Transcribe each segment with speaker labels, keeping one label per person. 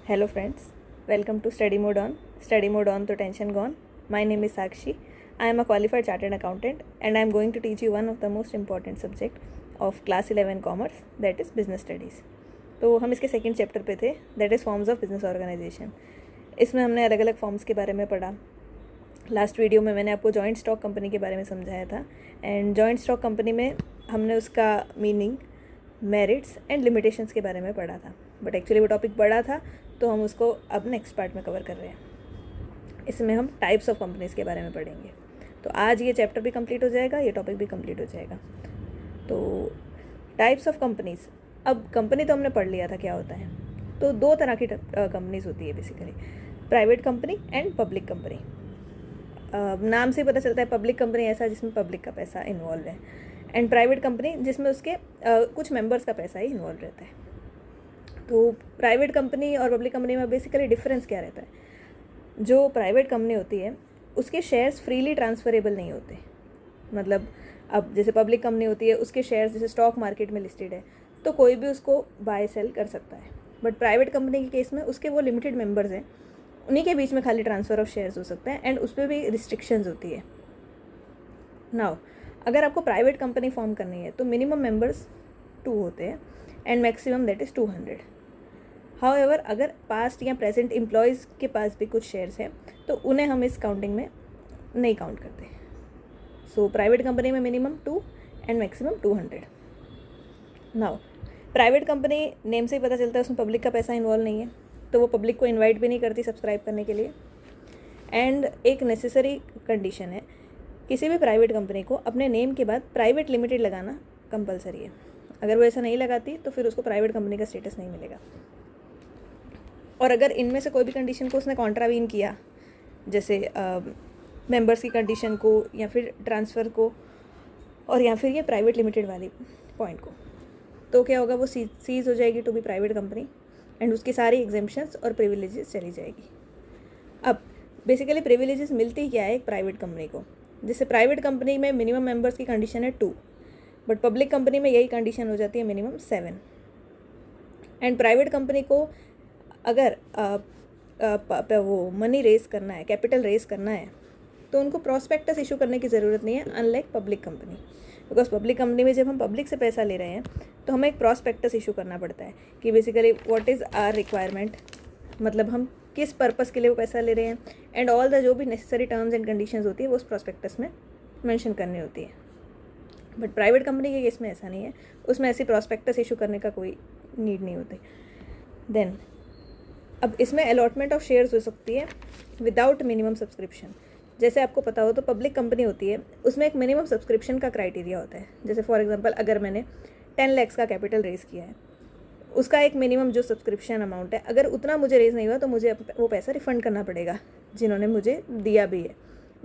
Speaker 1: Hello friends, welcome to Study Mode On. Study Mode On to Tension Gone. My name is Sakshi. I am a qualified chartered accountant and I am going to teach you one of the most important subject of class 11 commerce, that is business studies. तो हम इसके second chapter पे थे, that is forms of business organisation. इसमें हमने अलग अलग forms के बारे में पढ़ा. लास्ट वीडियो में मैंने आपको जॉइंट स्टॉक कंपनी के बारे में समझाया था एंड जॉइंट स्टॉक कंपनी में हमने उसका मीनिंग, मेरिट्स एंड लिमिटेशंस के बारे में पढ़ा था. बट एक्चुअली वो टॉपिक बड़ा था तो हम उसको अब नेक्स्ट पार्ट में कवर कर रहे हैं. इसमें हम टाइप्स ऑफ कंपनीज़ के बारे में पढ़ेंगे. तो आज ये चैप्टर भी कंप्लीट हो जाएगा, ये टॉपिक भी कंप्लीट हो जाएगा. तो टाइप्स ऑफ कंपनीज़. अब कंपनी तो हमने पढ़ लिया था क्या होता है. तो दो तरह की कंपनीज़ होती है basically, private company and public company. नाम से पता चलता है पब्लिक कंपनी ऐसा जिसमें पब्लिक का पैसा इन्वॉल्व है, एंड प्राइवेट कंपनी जिसमें उसके कुछ मेंबर्स का पैसा ही इन्वॉल्व रहता है. तो प्राइवेट कंपनी और पब्लिक कंपनी में बेसिकली डिफरेंस क्या रहता है. जो प्राइवेट कंपनी होती है उसके शेयर्स फ्रीली ट्रांसफरेबल नहीं होते. मतलब अब जैसे पब्लिक कंपनी होती है उसके शेयर्स जैसे स्टॉक मार्केट में लिस्टेड है तो कोई भी उसको बाय सेल कर सकता है. बट प्राइवेट कंपनी के केस में उसके वो लिमिटेड मेंबर्स हैं, उन्हीं के बीच में खाली ट्रांसफ़र ऑफ शेयर्स हो सकता है एंड उस पर भी रिस्ट्रिक्शंस होती है. नाउ अगर आपको प्राइवेट कंपनी फॉर्म करनी है तो मिनिमम मेंबर्स 2 होते हैं and maximum that is 200. However अगर पास्ट या प्रेजेंट एम्प्लॉयज़ के पास भी कुछ शेयर्स हैं तो उन्हें हम इस काउंटिंग में नहीं काउंट करते. सो प्राइवेट कंपनी में minimum 2 and maximum 200. Now private company name से ही पता चलता है उसमें पब्लिक का पैसा इन्वॉल्व नहीं है, तो वो पब्लिक को इनवाइट भी नहीं करती सब्सक्राइब करने के लिए. एंड एक नेसेसरी कंडीशन है, किसी भी प्राइवेट कंपनी को अपने नेम के बाद प्राइवेट लिमिटेड लगाना कंपलसरी है. अगर वो ऐसा नहीं लगाती तो फिर उसको प्राइवेट कंपनी का स्टेटस नहीं मिलेगा. और अगर इनमें से कोई भी कंडीशन को उसने कॉन्ट्रावीन किया, जैसे मेंबर्स की कंडीशन को या फिर ट्रांसफ़र को और या फिर ये प्राइवेट लिमिटेड वाली पॉइंट को, तो क्या होगा, वो सीज हो जाएगी to be private company and उसकी सारी एग्जेम्पशंस और प्रिविलेजेस चली जाएगी. अब बेसिकली प्रिविलेजेस मिलती क्या है एक प्राइवेट कंपनी को. जैसे प्राइवेट कंपनी में मिनिमम मेंबर्स की कंडीशन है 2, बट पब्लिक कंपनी में यही कंडीशन हो जाती है मिनिमम 7. एंड प्राइवेट कंपनी को अगर वो मनी रेज़ करना है, कैपिटल रेज़ करना है, तो उनको प्रॉस्पेक्टस इशू करने की ज़रूरत नहीं है, unlike public company. Because public company में जब हम पब्लिक से पैसा ले रहे हैं तो हमें एक प्रॉस्पेक्टस इशू करना पड़ता है कि basically what is our requirement, मतलब हम किस पर्पस के लिए वो पैसा ले रहे हैं, एंड ऑल द जो भी नेसेसरी टर्म्स एंड कंडीशंस होती है वो उस प्रॉस्पेक्टस में मेंशन करनी होती है. बट प्राइवेट कंपनी के केस में ऐसा नहीं है, उसमें ऐसी प्रॉस्पेक्टस इशू करने का कोई नीड नहीं होती. देन अब इसमें अलॉटमेंट ऑफ शेयर्स हो सकती है विदाउट मिनिमम सब्सक्रिप्शन. जैसे आपको पता हो तो पब्लिक कंपनी होती है उसमें एक मिनिमम सब्सक्रिप्शन का क्राइटेरिया होता है. जैसे फॉर एग्जांपल अगर मैंने 10 लाख का कैपिटल रेज़ किया है, उसका एक मिनिमम जो सब्सक्रिप्शन अमाउंट है, अगर उतना मुझे रेज़ नहीं हुआ तो मुझे वो पैसा रिफ़ंड करना पड़ेगा जिन्होंने मुझे दिया भी है.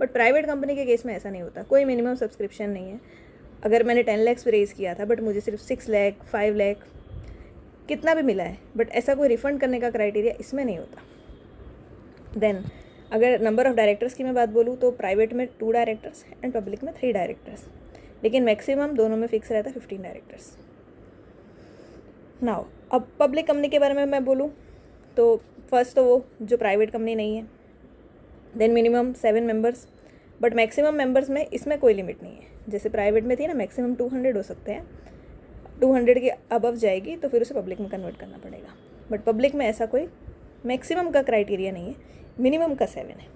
Speaker 1: बट प्राइवेट कंपनी के केस में ऐसा नहीं होता, कोई मिनिमम सब्सक्रिप्शन नहीं है. अगर मैंने 10 लाख पे रेज़ किया था बट मुझे सिर्फ 6 लाख 5 लाख कितना भी मिला है, बट ऐसा कोई रिफ़ंड करने का क्राइटेरिया इसमें नहीं होता. देन अगर नंबर ऑफ़ डायरेक्टर्स की मैं बात बोलूँ तो प्राइवेट में 2 डायरेक्टर्स एंड पब्लिक में 3 डायरेक्टर्स, लेकिन मैक्सिमम दोनों में फिक्स रहता है 15 डायरेक्टर्स. नाउ अब पब्लिक कंपनी के बारे में मैं बोलूँ तो फर्स्ट तो वो जो प्राइवेट कंपनी नहीं है, then minimum 7 members, but maximum members में इसमें कोई लिमिट नहीं है. जैसे प्राइवेट में थी ना मैक्सिमम 200 हो सकते हैं, 200 के अबव जाएगी तो फिर उसे पब्लिक में कन्वर्ट करना पड़ेगा. बट पब्लिक में ऐसा कोई मैक्सिमम का क्राइटेरिया नहीं है, मिनिमम का 7 है.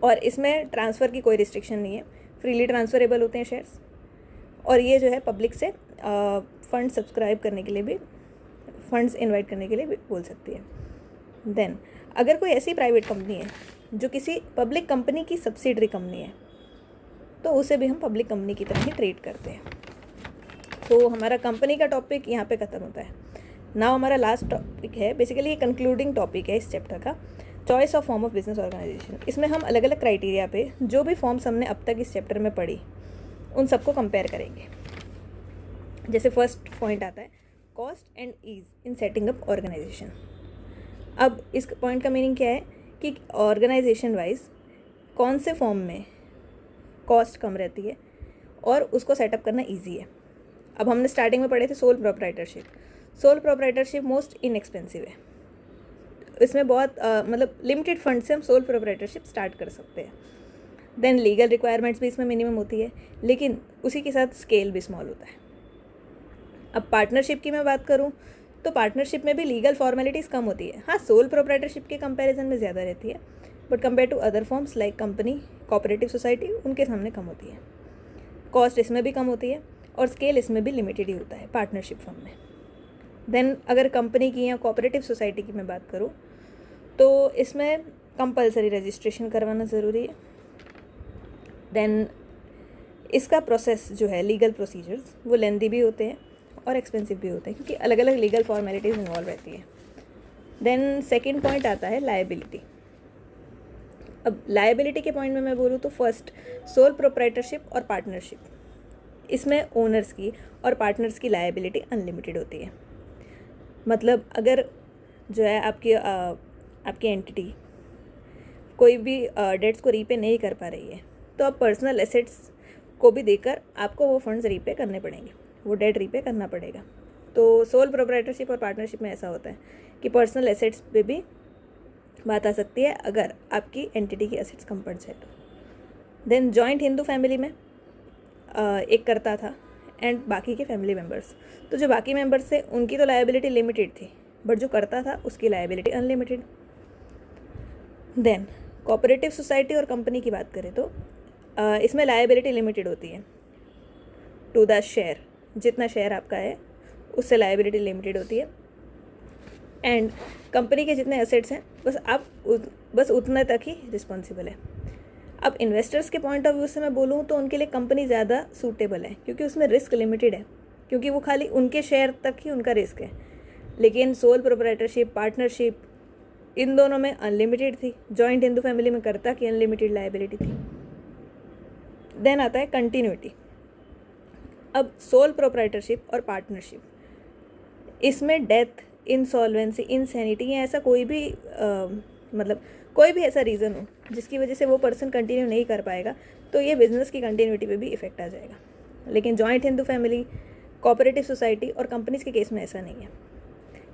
Speaker 1: और इसमें ट्रांसफ़र की कोई रिस्ट्रिक्शन नहीं है, फ्रीली ट्रांसफरेबल होते हैं शेयर्स. और ये जो है पब्लिक से फंड सब्सक्राइब करने के लिए भी, फंड्स इनवाइट करने के लिए भी बोल सकती है. देन अगर कोई ऐसी प्राइवेट कंपनी है जो किसी पब्लिक कंपनी की सब्सिडरी कंपनी है तो उसे भी हम पब्लिक कंपनी की तरह ही ट्रीट करते हैं. तो हमारा कंपनी का टॉपिक यहाँ पे ख़त्म होता है. नाउ हमारा लास्ट टॉपिक है, बेसिकली ये कंक्लूडिंग टॉपिक है इस चैप्टर का, choice of form of business organisation. इसमें हम अलग अलग क्राइटेरिया पे जो भी फॉर्म्स हमने अब तक इस चैप्टर में पढ़ी उन सबको कंपेयर करेंगे. जैसे फर्स्ट पॉइंट आता है cost and ease in setting up organisation. अब इस पॉइंट का मीनिंग क्या है कि ऑर्गेनाइजेशन वाइज कौन से फॉर्म में कॉस्ट कम रहती है और उसको सेटअप करना ईजी है. अब हमने स्टार्टिंग में पढ़े थे sole proprietorship. Sole proprietorship most inexpensive है. इसमें बहुत मतलब लिमिटेड फंड से हम सोल प्रोप्राइटरशिप स्टार्ट कर सकते हैं। देन लीगल रिक्वायरमेंट्स भी इसमें मिनिमम होती है, लेकिन उसी के साथ स्केल भी स्मॉल होता है। अब पार्टनरशिप की मैं बात करूँ तो पार्टनरशिप में भी लीगल फॉर्मेलिटीज़ कम होती है। हाँ, सोल प्रोप्राइटरशिप के कंपैरिजन में ज़्यादा रहती है, but compare to other forms like company, cooperative society, उनके सामने कम होती है। कॉस्ट इसमें भी कम होती है और स्केल इसमें भी लिमिटेड ही होता है पार्टनरशिप फॉर्म में। देन अगर कंपनी की या कोऑपरेटिव सोसाइटी की मैं बात करूँ तो इसमें कंपलसरी रजिस्ट्रेशन करवाना ज़रूरी है। देन इसका प्रोसेस जो है, लीगल प्रोसीजर्स, वो लेंदी भी होते हैं और एक्सपेंसिव भी होते हैं, क्योंकि अलग अलग लीगल फॉर्मेलिटीज़ इन्वॉल्व रहती है। देन सेकेंड पॉइंट आता है लायबिलिटी। अब लायबिलिटी के पॉइंट में मैं बोलूँ तो फर्स्ट, सोल प्रोप्राइटरशिप और पार्टनरशिप, इसमें ओनर्स की और पार्टनर्स की लायबिलिटी अनलिमिटेड होती है। मतलब अगर जो है आपकी एंटिटी कोई भी डेट्स को रीपे नहीं कर पा रही है, तो आप पर्सनल एसेट्स को भी देकर आपको वो फंड्स रीपे करने पड़ेंगे, वो डेट रीपे करना पड़ेगा। तो सोल प्रोप्राइटरशिप और पार्टनरशिप में ऐसा होता है कि पर्सनल एसेट्स पे भी बात आ सकती है अगर आपकी एंटिटी की एसेट्स कम पड़ जाए तो। देन जॉइंट हिंदू फैमिली में एक करता था एंड बाकी के फैमिली मेम्बर्स, तो जो बाकी मेम्बर्स थे उनकी तो लायबिलिटी लिमिटेड थी, बट जो करता था उसकी liability unlimited. Then cooperative society और कंपनी की बात करें तो इसमें लायबिलिटी लिमिटेड होती है टू द शेयर, जितना शेयर आपका है उससे लायबिलिटी लिमिटेड होती है। एंड कंपनी के जितने एसेट्स हैं बस उतना तक ही रिस्पॉन्सिबल है। अब इन्वेस्टर्स के पॉइंट ऑफ व्यू से मैं बोलूँ तो उनके लिए कंपनी ज़्यादा सूटेबल है, क्योंकि उसमें रिस्क लिमिटेड है, क्योंकि वो खाली उनके शेयर तक ही उनका रिस्क है। लेकिन सोल प्रोप्राइटरशिप, पार्टनरशिप, इन दोनों में अनलिमिटेड थी। जॉइंट हिंदू फैमिली में करता कि अनलिमिटेड लायबिलिटी थी। देन आता है कंटिन्यूटी। अब सोल प्रोप्राइटरशिप और पार्टनरशिप, इसमें डेथ, इंसॉल्वेंसी, इनसैनिटी या ऐसा कोई भी मतलब कोई भी ऐसा रीज़न हो जिसकी वजह से वो पर्सन कंटिन्यू नहीं कर पाएगा, तो ये बिज़नेस की कंटिन्यूटी पे भी इफेक्ट आ जाएगा। लेकिन joint Hindu family, cooperative society और कंपनीज के केस में ऐसा नहीं है।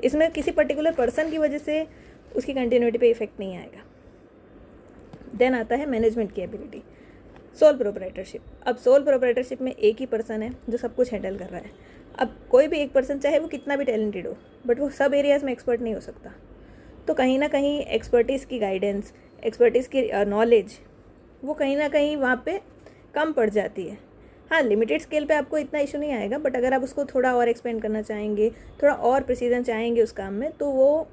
Speaker 1: इसमें किसी पर्टिकुलर पर्सन की वजह से उसकी कंटिन्यूटी पे इफेक्ट नहीं आएगा। देन आता है मैनेजमेंट की एबिलिटी, सोल प्रोप्राइटरशिप। अब सोल प्रोप्राइटरशिप में एक ही पर्सन है जो सब कुछ हैंडल कर रहा है। अब कोई भी एक पर्सन, चाहे वो कितना भी टैलेंटेड हो, बट वो सब एरियाज़ में एक्सपर्ट नहीं हो सकता। तो कहीं ना कहीं एक्सपर्टीज़ की गाइडेंस, एक्सपर्टीज़ की नॉलेज, वो कहीं ना कहीं वहाँ पे कम पड़ जाती है। हाँ, लिमिटेड स्केल पे आपको इतना इशू नहीं आएगा, बट अगर आप उसको थोड़ा और एक्सपेंड करना चाहेंगे, थोड़ा और प्रिसीजन चाहेंगे उस काम में, तो वो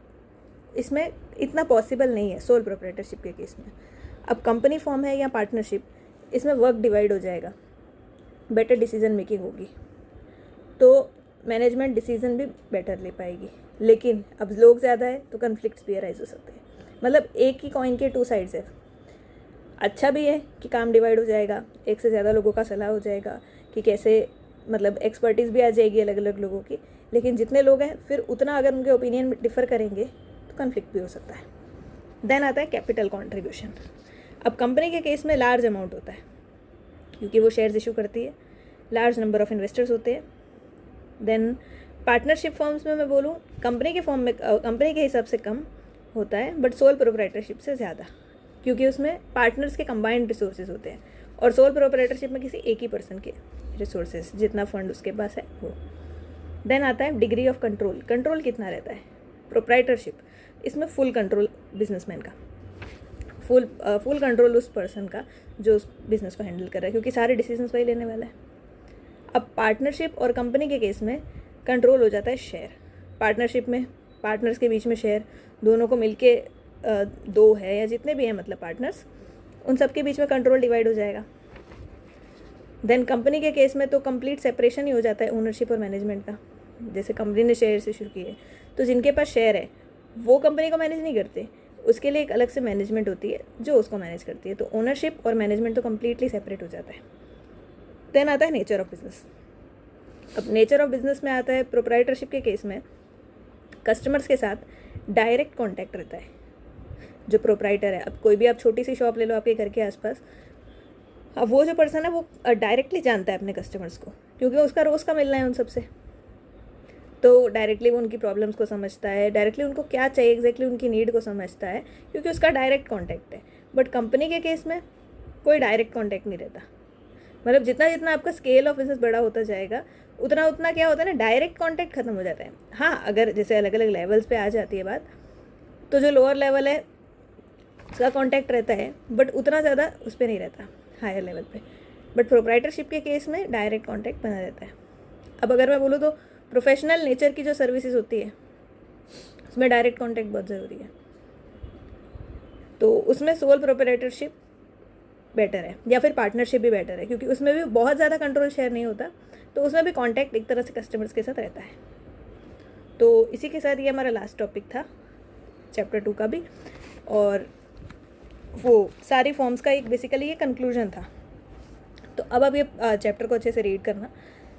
Speaker 1: इसमें इतना पॉसिबल नहीं है सोल प्रोप्राइटरशिप के केस में। अब कंपनी फॉर्म है या पार्टनरशिप, इसमें वर्क डिवाइड हो जाएगा, बेटर डिसीजन मेकिंग होगी, तो मैनेजमेंट डिसीजन भी बेटर ले पाएगी। लेकिन अब लोग ज़्यादा है तो कन्फ्लिक्ट्स भी अराइज हो सकते हैं। मतलब एक ही कॉइन के टू साइड्स है। अच्छा भी है कि काम डिवाइड हो जाएगा, एक से ज़्यादा लोगों का सलाह हो जाएगा कि कैसे, मतलब एक्सपर्टीज़ भी आ जाएगी अलग अलग लोगों की। लेकिन जितने लोग हैं फिर उतना अगर उनके ओपिनियन डिफ़र करेंगे तो कन्फ्लिक्ट भी हो सकता है। देन आता है कैपिटल कॉन्ट्रीब्यूशन। अब कंपनी के केस में लार्ज अमाउंट होता है, क्योंकि वो शेयर्स इशू करती है, लार्ज नंबर ऑफ़ इन्वेस्टर्स होते हैं। देन पार्टनरशिप फॉर्म्स में मैं बोलूँ, कंपनी के फॉर्म में कंपनी के हिसाब से कम होता है, बट सोल प्रोप्राइटरशिप से ज़्यादा, क्योंकि उसमें पार्टनर्स के कंबाइंड रिसोर्सेज होते हैं और सोल प्रोप्राइटरशिप में किसी एक ही पर्सन के रिसोर्सेज, जितना फंड उसके पास है वो। देन आता है डिग्री ऑफ कंट्रोल। कंट्रोल कितना रहता है? प्रोप्राइटरशिप, इसमें फुल कंट्रोल बिजनेसमैन का, फुल कंट्रोल उस पर्सन का जो उस बिज़नेस को हैंडल कर रहा है, क्योंकि सारे डिसीजंस वही लेने वाला है। अब पार्टनरशिप और कंपनी के केस में कंट्रोल हो जाता है शेयर। पार्टनरशिप में पार्टनर्स के बीच में शेयर, दोनों को मिलके दो है या जितने भी हैं मतलब पार्टनर्स, उन सब के बीच में कंट्रोल डिवाइड हो जाएगा। देन कंपनी के केस में तो कंप्लीट सेपरेशन ही हो जाता है ओनरशिप और मैनेजमेंट का। जैसे कंपनी ने शेयर से शुरू किए, तो जिनके पास शेयर है वो कंपनी को मैनेज नहीं करते, उसके लिए एक अलग से मैनेजमेंट होती है जो उसको मैनेज करती है। तो ओनरशिप और मैनेजमेंट तो कम्प्लीटली सेपरेट हो जाता है। देन आता है नेचर ऑफ बिजनेस। अब नेचर ऑफ बिजनेस में आता है प्रोप्राइटरशिप के केस में कस्टमर्स के साथ डायरेक्ट कॉन्टैक्ट रहता है जो प्रोप्राइटर है। अब कोई भी आप छोटी सी शॉप ले लो आपके घर के आसपास, अब वो जो पर्सन है वो डायरेक्टली जानता है अपने कस्टमर्स को, क्योंकि उसका रोज़ का मिलना है उन सबसे। तो डायरेक्टली वो उनकी प्रॉब्लम्स को समझता है, डायरेक्टली उनको क्या चाहिए एग्जैक्टली उनकी नीड को समझता है, क्योंकि उसका डायरेक्ट कॉन्टैक्ट है। बट कंपनी के केस में कोई डायरेक्ट कॉन्टैक्ट नहीं रहता। मतलब जितना जितना आपका स्केल ऑफ बिजनेस बड़ा होता जाएगा उतना उतना क्या होता है ना, डायरेक्ट कॉन्टैक्ट खत्म हो जाता है। हाँ, अगर जैसे अलग अलग लेवल्स पे आ जाती है बात, तो जो लोअर लेवल है उसका कॉन्टैक्ट रहता है, बट उतना ज़्यादा उस पर नहीं रहता हायर लेवल पे। बट प्रोप्राइटरशिप के केस में डायरेक्ट कॉन्टैक्ट बना रहता है। अब अगर मैं बोलूँ तो प्रोफेशनल नेचर की जो सर्विसेज होती है उसमें डायरेक्ट कॉन्टैक्ट बहुत ज़रूरी है, तो उसमें सोल प्रोप्राइटरशिप बेटर है, या फिर पार्टनरशिप भी बेटर है, क्योंकि उसमें भी बहुत ज़्यादा कंट्रोल शेयर नहीं होता, तो उसमें भी कांटेक्ट एक तरह से कस्टमर्स के साथ रहता है। तो इसी के साथ ये हमारा लास्ट टॉपिक था चैप्टर 2 का भी, और वो सारी फॉर्म्स का एक बेसिकली ये कंक्लूजन था। तो अब आप ये चैप्टर को अच्छे से रीड करना,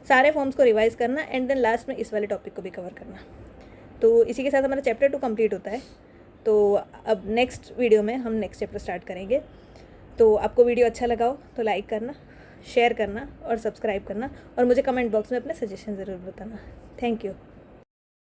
Speaker 1: सारे फॉर्म्स को रिवाइज करना, एंड देन लास्ट में इस वाले टॉपिक को भी कवर करना। तो इसी के साथ हमारा चैप्टर 2 कंप्लीट होता है। तो अब नेक्स्ट वीडियो में हम नेक्स्ट चैप्टर स्टार्ट करेंगे। तो आपको वीडियो अच्छा लगा हो तो लाइक करना, शेयर करना और सब्सक्राइब करना, और मुझे कमेंट बॉक्स में अपने सजेशन ज़रूर बताना। Thank you.